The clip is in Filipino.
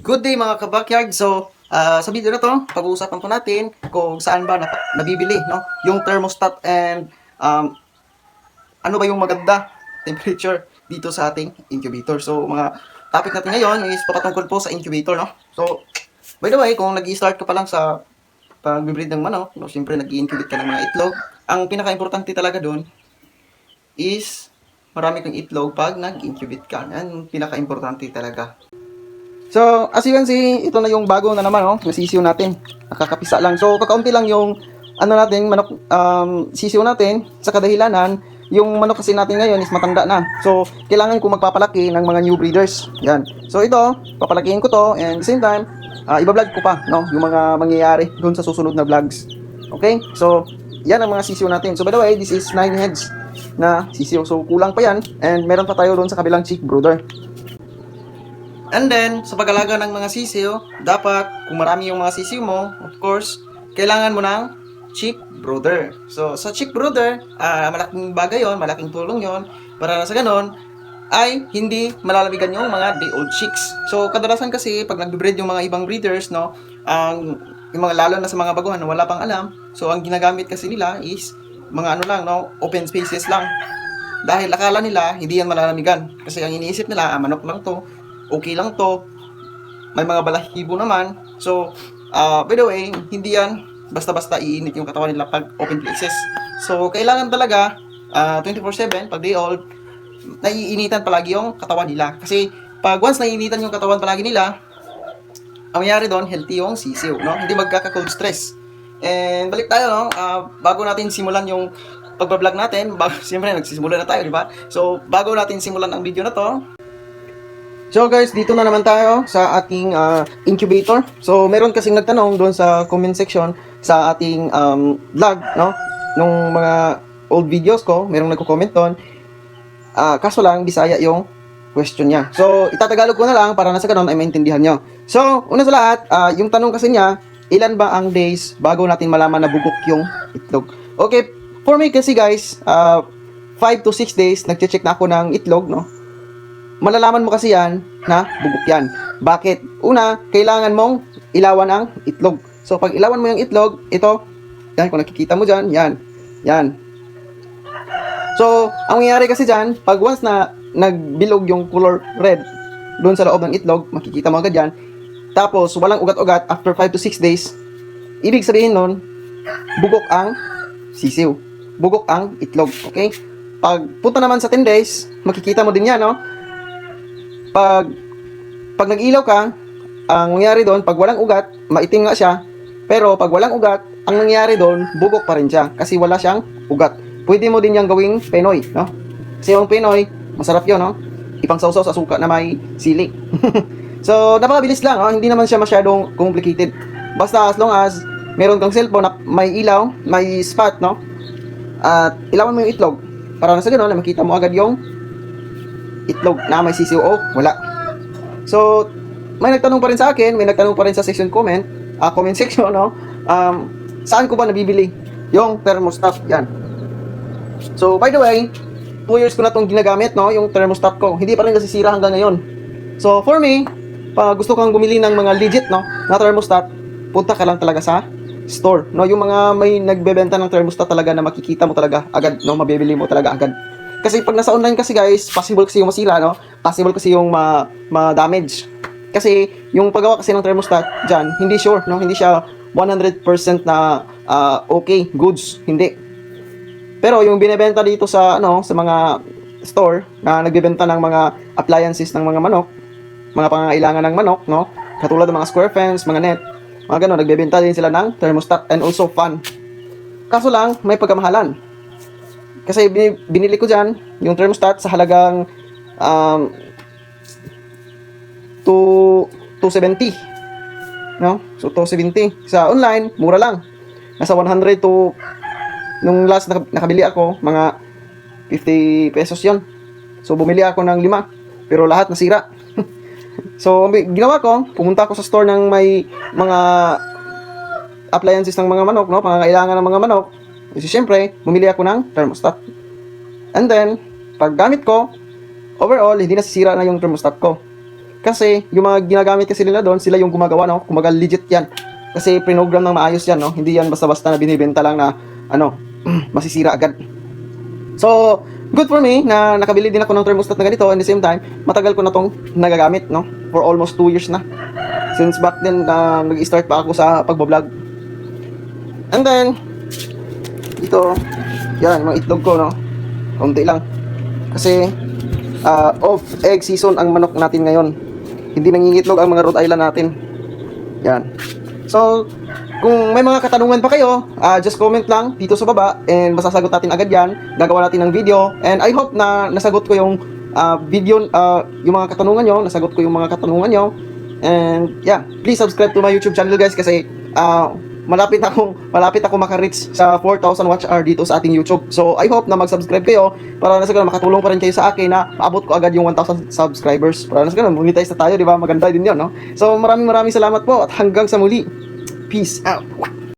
Good day mga kabakyard. So, sa video na to, pag-uusapan po natin kung saan ba nabibili, no? Yung thermostat and ano ba yung maganda temperature dito sa ating incubator. So, mga topic natin ngayon is patungkol po sa incubator, no? So, by the way, kung nag-i-start ka pa lang sa pag-breed ng manok, no, siyempre nag-i-incubate ka ng mga itlog. Ang pinaka-importante talaga doon is marami kang itlog pag nag-incubate ka. Yan yung pinaka-importante talaga. So, as you can see, ito na yung bago na naman, oh, na sisiw natin. Nakakapisa lang. So, kakaunti lang yung ano natin, manok, sisiw natin sa kadahilanan, yung manok kasi natin ngayon is matanda na. So, kailangan ko magpapalaki ng mga new breeders. Yan. So, ito, papalakihin ko to and at the same time, iba-vlog ko pa, no, yung mga mangyayari doon sa susunod na vlogs. Okay? So, yan ang mga sisiw natin. So, by the way, this is 9 heads na sisiw. So, kulang pa yan and meron pa tayo doon sa kabilang chick brooder. And then, sa pag-alaga ng mga sisiw, dapat, kung marami yung mga sisiw mo, of course, kailangan mo ng chick brooder. So, sa chick brooder, malaking bagay yon, malaking tulong yon para sa ganon, ay hindi malalamigan yung mga day-old chicks. So, kadalasan kasi, pag nagbe-breed yung mga ibang breeders, no, yung mga lalo na sa mga baguhan na wala pang alam, so, ang ginagamit kasi nila is, mga ano lang, no, open spaces lang. Dahil akala nila, hindi yan malalamigan. Kasi ang iniisip nila, manok lang to, okay lang to, may mga balahibo naman. So, by the way, hindi yan basta-basta iinit yung katawan nila pag open places. So, kailangan talaga 24/7, pag day old, naiinitan palagi yung katawan nila. Kasi, pag once naiinitan yung katawan palagi nila, ang mayari doon, healthy yung sisiw, no? Hindi magkaka-cold stress. And balik tayo, no? Bago natin simulan yung pagbablog natin, siyempre nagsisimula na tayo, di ba? So, bago natin simulan ang video na to, so guys, dito na naman tayo sa ating incubator. So meron kasing nagtanong doon sa comment section sa ating vlog, no? Nung mga old videos ko, merong nagko-comment doon. Kaso lang, Bisaya yung question niya. So itatagalog ko na lang para na sa ganun ay maintindihan nyo. So, una sa lahat, yung tanong kasi niya, ilan ba ang days bago natin malaman na bugok yung itlog? Okay, for me kasi guys, 5 to 6 days, nagche-check na ako ng itlog, no? Malalaman mo kasi yan na bugok yan. Bakit? Una, kailangan mong ilawan ang itlog. So, pag ilawan mo yung itlog, ito, yan, kung nakikita mo dyan, yan, yan. So, ang mangyayari kasi dyan, pag once na nagbilog yung color red doon sa loob ng itlog, makikita mo agad yan. Tapos, walang ugat-ugat after 5 to 6 days, ibig sabihin nun, bugok ang sisiw. Bugok ang itlog, okay? Pag punta naman sa 10 days, makikita mo din yan, no? Pag nag-ilaw ka, ang nangyari doon, pag walang ugat, maitim nga siya. Pero pag walang ugat, ang nangyari doon, bugok pa rin siya. Kasi wala siyang ugat. Pwede mo din yang gawing penoy, no? Kasi yung penoy, masarap yun, no? Ipangsawsaw sa suka na may sili. So, napakabilis lang, no? Hindi naman siya masyadong complicated. Basta as long as meron kang cellphone na may ilaw, may spot, no? At ilawan mo yung itlog. Para na sa gano'n, makita mo agad yung itlog na may sisiw o wala. So, may nagtanong pa rin sa akin, may nagtanong pa rin sa section comment section, no? Saan ko ba nabibili yung thermostat? Yan. So, by the way, 2 years ko na itong ginagamit, no? Yung thermostat ko. Hindi pa rin nasisira hanggang ngayon. So, for me, pag gusto kang bumili ng mga legit, no, na thermostat, punta ka lang talaga sa store, no? Yung mga may nagbebenta ng thermostat talaga na makikita mo talaga agad, no? Mabibili mo talaga agad. Kasi pag nasa online kasi guys, possible kasi yung masira, no? Possible kasi yung ma-damage. Kasi yung paggawa kasi ng thermostat dyan, hindi sure, no? Hindi siya 100% na okay, goods, hindi. Pero yung binebenta dito sa sa mga store na nagbebenta ng mga appliances ng mga manok, mga pangangailangan ng manok, no? Katulad ng mga square fence, mga net, mga ganun, nagbebenta din sila ng thermostat and also fan. Kaso lang, may pagkamahalan. Kasi binili ko dyan yung thermostat sa halagang 270, no? So 270 sa online, mura lang. Nasa 100 to nung last nakabili ako, mga 50 pesos 'yon. So bumili ako ng 5, pero lahat nasira. So ginawa ko, pumunta ako sa store ng may mga appliances ng mga manok, no? Pangangailangan ng mga manok. Kasi syempre, bumili ako ng thermostat. And then, pag gamit ko, overall, hindi nasisira na yung thermostat ko. Kasi yung mga ginagamit kasi nila doon, sila yung gumagawa, no? Kumaga legit yan. Kasi prinogram ng maayos yan, no? Hindi yan basta-basta na binibenta lang na, ano, masisira agad. So, good for me na nakabili din ako ng thermostat na ganito. And the same time, matagal ko na tong nagagamit, no? For almost 2 years na. Since back then, nag-start pa ako sa pagbablog. And then, ito, yan, mga itlog ko, no? Kaunti lang. Kasi, off egg season ang manok natin ngayon. Hindi nangingitlog ang mga Rhode Island natin. Yan. So, kung may mga katanungan pa kayo, just comment lang dito sa baba and masasagot natin agad yan. Gagawa natin ng video and I hope na nasagot ko yung video, yung mga katanungan nyo. Nasagot ko yung mga katanungan nyo. And yeah, please subscribe to my YouTube channel guys kasi malapit ako maka-reach sa 4,000 watch hour dito sa ating YouTube. So, I hope na mag-subscribe kayo para nasa ganun makatulong pa rin kayo sa akin na maabot ko agad yung 1,000 subscribers. Para nasa ganun, monetize na tayo, di ba? Maganda din yun, no? So, maraming salamat po at hanggang sa muli. Peace out.